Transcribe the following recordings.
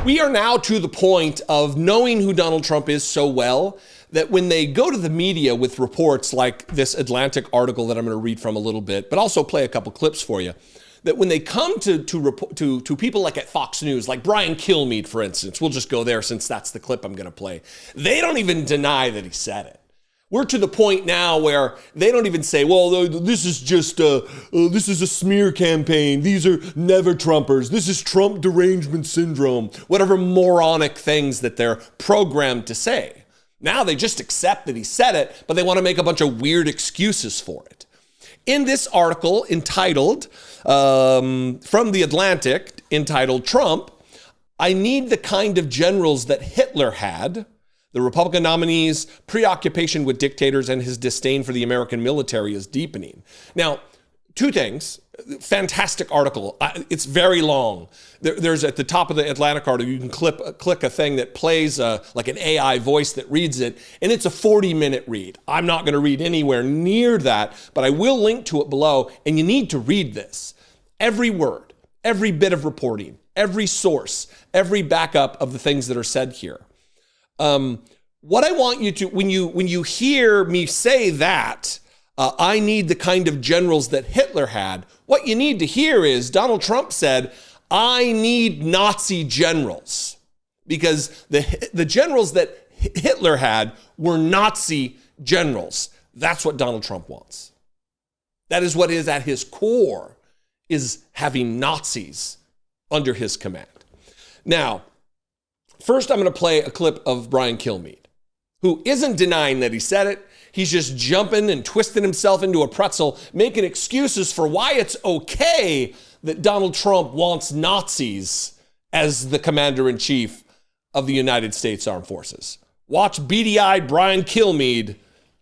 We are now to the point of knowing who Donald Trump is so well that when they go to the media with reports like this Atlantic article that I'm going to read from a little bit, but also play a couple clips for you, that when they come to people like at Fox News, like Brian Kilmeade, for instance, we'll just go there since that's the clip I'm going to play, they don't even deny that he said it. We're to the point now where they don't even say, well, this is just this is a smear campaign. These are never Trumpers. This is Trump derangement syndrome, whatever moronic things that they're programmed to say. Now they just accept that he said it, but they want to make a bunch of weird excuses for it. In this article entitled, from The Atlantic, entitled Trump, I Need the Kind of Generals That Hitler Had, the Republican nominee's preoccupation with dictators and his disdain for the American military is deepening. Now, two things. Fantastic article. It's very long. There's at the top of the Atlantic article, you can click a thing that plays like an AI voice that reads it, and it's a 40-minute read. I'm not going to read anywhere near that, but I will link to it below, and you need to read this. Every word, every bit of reporting, every source, every backup of the things that are said here. What I want you to, when you hear me say that, I need the kind of generals that Hitler had, what you need to hear is Donald Trump said, I need Nazi generals, because the generals that Hitler had were Nazi generals. That's what Donald Trump wants. That is what is at his core, is having Nazis under his command. Now, first, I'm going to play a clip of Brian Kilmeade, who isn't denying that he said it. He's just jumping and twisting himself into a pretzel, making excuses for why it's okay that Donald Trump wants Nazis as the commander-in-chief of the United States Armed Forces. Watch beady-eyed Brian Kilmeade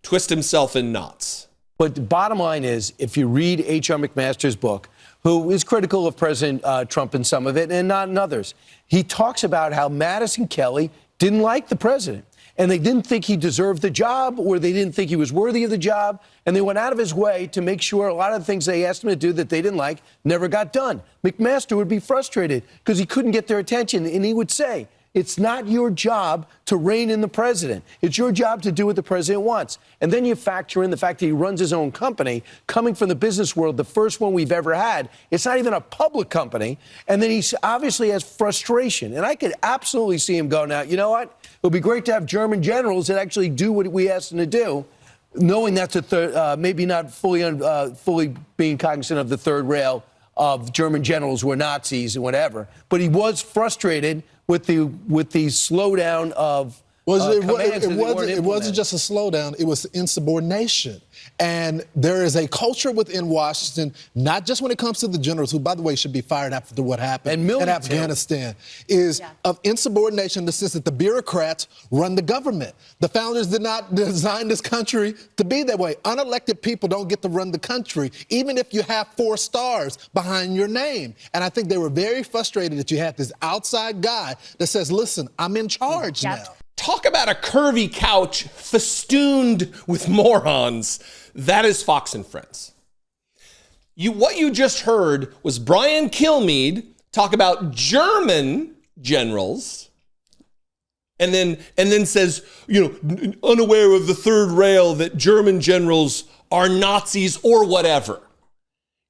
twist himself in knots. But the bottom line is, if you read H.R. McMaster's book, who is critical of President Trump in some of it and not in others, he talks about how Madison Kelly didn't like the president. And they didn't think he deserved the job, or they didn't think he was worthy of the job. And they went out of his way to make sure a lot of the things they asked him to do that they didn't like never got done. McMaster would be frustrated because he couldn't get their attention. And he would say, it's not your job to rein in the president. It's your job to do what the president wants. And then you factor in the fact that he runs his own company, coming from the business world, the first one we've ever had. It's not even a public company. And then he obviously has frustration. And I could absolutely see him go, now, you know what? It would be great to have German generals that actually do what we asked them to do, knowing that's a third, maybe not fully being cognizant of the third rail of German generals who were Nazis and whatever. But he was frustrated with the slowdown of it wasn't just a slowdown, it was insubordination. And there is a culture within Washington, not just when it comes to the generals, who, by the way, should be fired after what happened in Afghanistan, of insubordination in the sense that the bureaucrats run the government. The founders did not design this country to be that way. Unelected people don't get to run the country, even if you have 4 stars behind your name. And I think they were very frustrated that you had this outside guy that says, listen, I'm in charge now. Talk about a curvy couch festooned with morons. That is Fox and Friends. What you just heard was Brian Kilmeade talk about German generals and then says, unaware of the third rail that German generals are Nazis or whatever.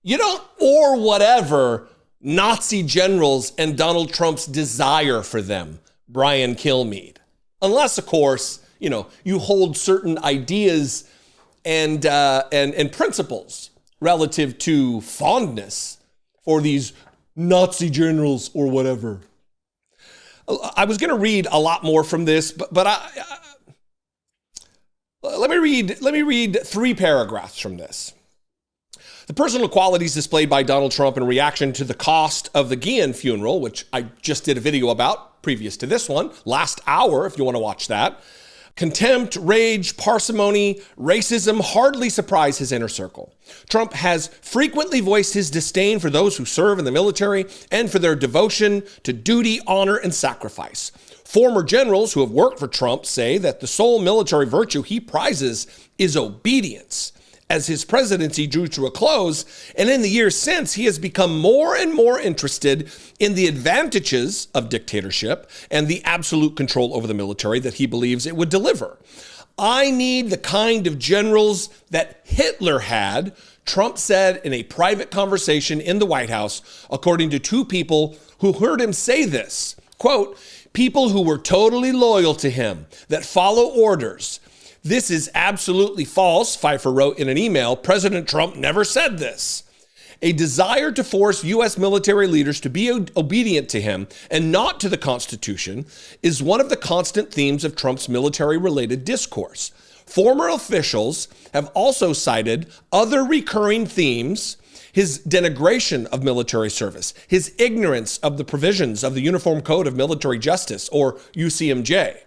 You don't or whatever Nazi generals and Donald Trump's desire for them, Brian Kilmeade. Unless, of course, you hold certain ideas and principles relative to fondness for these Nazi generals or whatever. I was going to read a lot more from this, but let me read 3 paragraphs from this. The personal qualities displayed by Donald Trump in reaction to the cost of the Guillen funeral, which I just did a video about previous to this one, last hour, if you want to watch that. Contempt, rage, parsimony, racism hardly surprise his inner circle. Trump has frequently voiced his disdain for those who serve in the military and for their devotion to duty, honor, and sacrifice. Former generals who have worked for Trump say that the sole military virtue he prizes is obedience. as his presidency drew to a close. And in the years since, he has become more and more interested in the advantages of dictatorship and the absolute control over the military that he believes it would deliver. I need the kind of generals that Hitler had, Trump said in a private conversation in the White House, according to two people who heard him say this. Quote, people who were totally loyal to him, that follow orders. This is absolutely false, Pfeiffer wrote in an email. President Trump never said this. A desire to force U.S. military leaders to be obedient to him and not to the Constitution is one of the constant themes of Trump's military-related discourse. Former officials have also cited other recurring themes: his denigration of military service, his ignorance of the provisions of the Uniform Code of Military Justice, or UCMJ,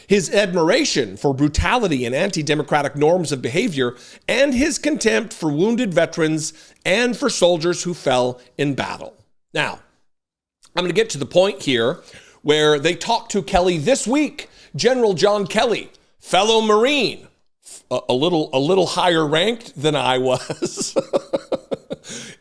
his admiration for brutality and anti-democratic norms of behavior, and his contempt for wounded veterans and for soldiers who fell in battle. Now, I'm going to get to the point here where they talked to Kelly this week. General John Kelly, fellow Marine, a little higher ranked than I was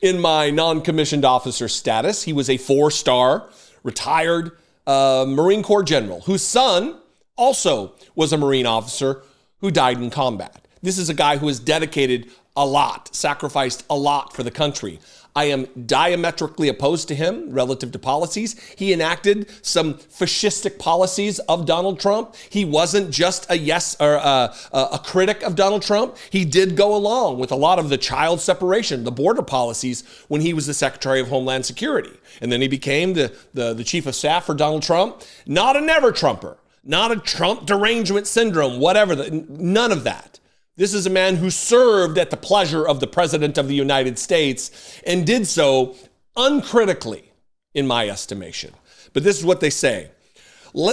in my non-commissioned officer status. He was a 4-star retired Marine Corps general whose son also was a Marine officer who died in combat. This is a guy who has dedicated a lot, sacrificed a lot for the country. I am diametrically opposed to him relative to policies. He enacted some fascistic policies of Donald Trump. He wasn't just a critic of Donald Trump. He did go along with a lot of the child separation, the border policies, when he was the Secretary of Homeland Security. And then he became the chief of staff for Donald Trump. Not a never-Trumper. Not a Trump derangement syndrome, whatever, none of that. This is a man who served at the pleasure of the President of the United States and did so uncritically, in my estimation. But this is what they say.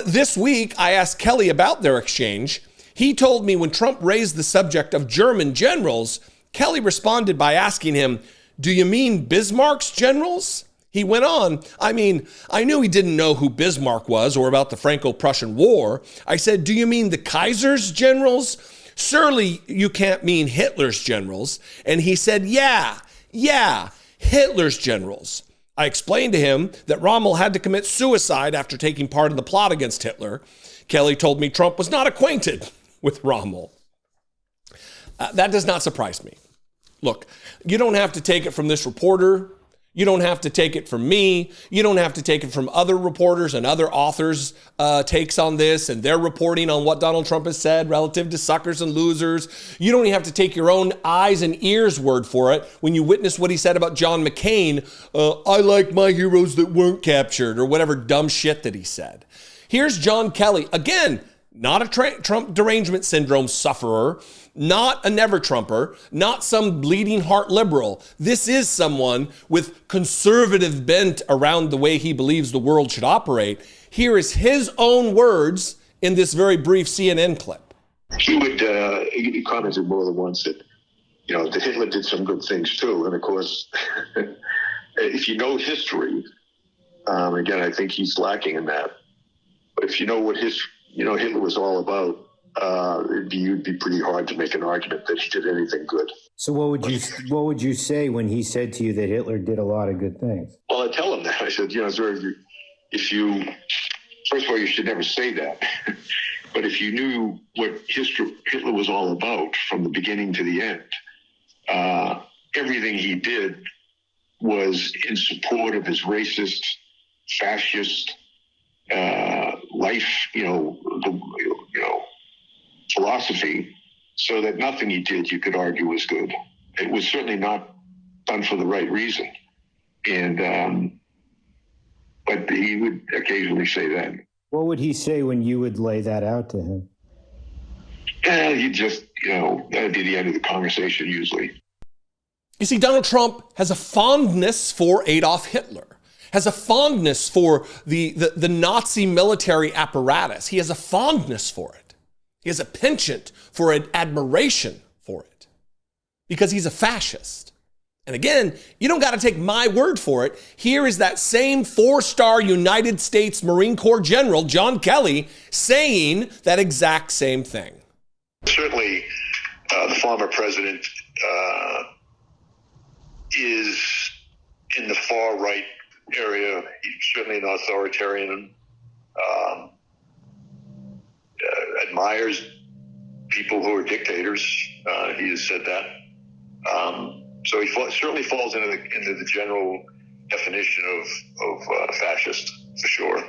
This week, I asked Kelly about their exchange. He told me when Trump raised the subject of German generals, Kelly responded by asking him, "Do you mean Bismarck's generals?" He went on, "I mean, I knew he didn't know who Bismarck was or about the Franco-Prussian War. I said, do you mean the Kaiser's generals? Surely you can't mean Hitler's generals." And he said, yeah, Hitler's generals. I explained to him that Rommel had to commit suicide after taking part in the plot against Hitler. Kelly told me Trump was not acquainted with Rommel. That does not surprise me. Look, you don't have to take it from this reporter. You don't have to take it from me. You don't have to take it from other reporters and other authors' takes on this and their reporting on what Donald Trump has said relative to suckers and losers. You don't even have to take your own eyes and ears word for it when you witness what he said about John McCain. I like my heroes that weren't captured, or whatever dumb shit that he said. Here's John Kelly, again, not a Trump derangement syndrome sufferer, not a never-Trumper, not some bleeding heart liberal. This is someone with conservative bent around the way he believes the world should operate. Here is his own words in this very brief CNN clip. He commented more than once that, that Hitler did some good things too. And of course, if you know history, again, I think he's lacking in that. But if you know what Hitler was all about, it'd be pretty hard to make an argument that he did anything good. So what would you say when he said to you that Hitler did a lot of good things? Well, I tell him that. I said, first of all, you should never say that. But if you knew what Hitler was all about from the beginning to the end, everything he did was in support of his racist, fascist life, philosophy, so that nothing he did you could argue was good. It was certainly not done for the right reason. And but he would occasionally say that. What would he say when you would lay that out to him? He'd just, that'd be the end of the conversation usually. You see, Donald Trump has a fondness for Adolf Hitler, has a fondness for the Nazi military apparatus. He has a fondness for it. He has a penchant for an admiration for it because he's a fascist. And again, you don't got to take my word for it. Here is that same 4-star United States Marine Corps General, John Kelly, saying that exact same thing. Certainly, the former president is in the far right area. He's certainly an authoritarian, admires people who are dictators. He has said that. So he certainly falls into the general definition of fascist, for sure.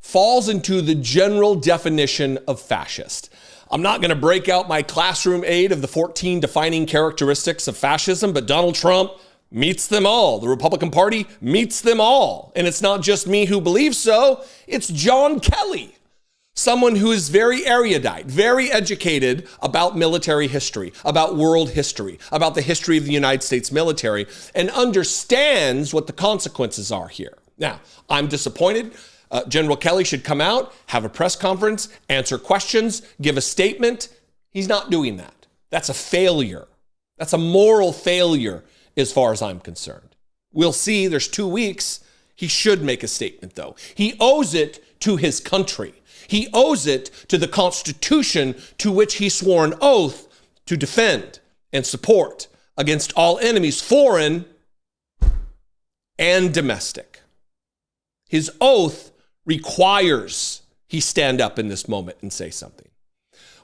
Falls into the general definition of fascist. I'm not going to break out my classroom aid of the 14 defining characteristics of fascism, but Donald Trump meets them all. The Republican Party meets them all. And it's not just me who believes so, it's John Kelly, someone who is very erudite, very educated about military history, about world history, about the history of the United States military, and understands what the consequences are here. Now, I'm disappointed. General Kelly should come out, have a press conference, answer questions, give a statement. He's not doing that. That's a failure. That's a moral failure as far as I'm concerned. We'll see. There's 2 weeks. He should make a statement, though. He owes it to his country. He owes it to the Constitution to which he swore an oath to defend and support against all enemies, foreign and domestic. His oath requires he stand up in this moment and say something.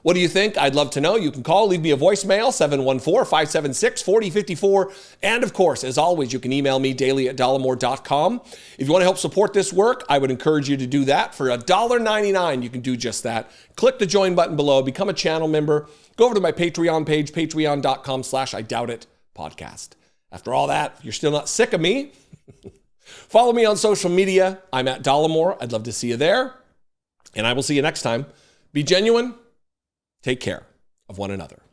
What do you think? I'd love to know. You can call, leave me a voicemail, 714-576-4054. And of course, as always, you can email me daily@dollemore.com. If you want to help support this work, I would encourage you to do that. For $1.99, you can do just that. Click the join button below, become a channel member, go over to my Patreon page, patreon.com/IDoubtIt podcast. After all that, if you're still not sick of me, follow me on social media. I'm at Dollemore. I'd love to see you there. And I will see you next time. Be genuine. Take care of one another.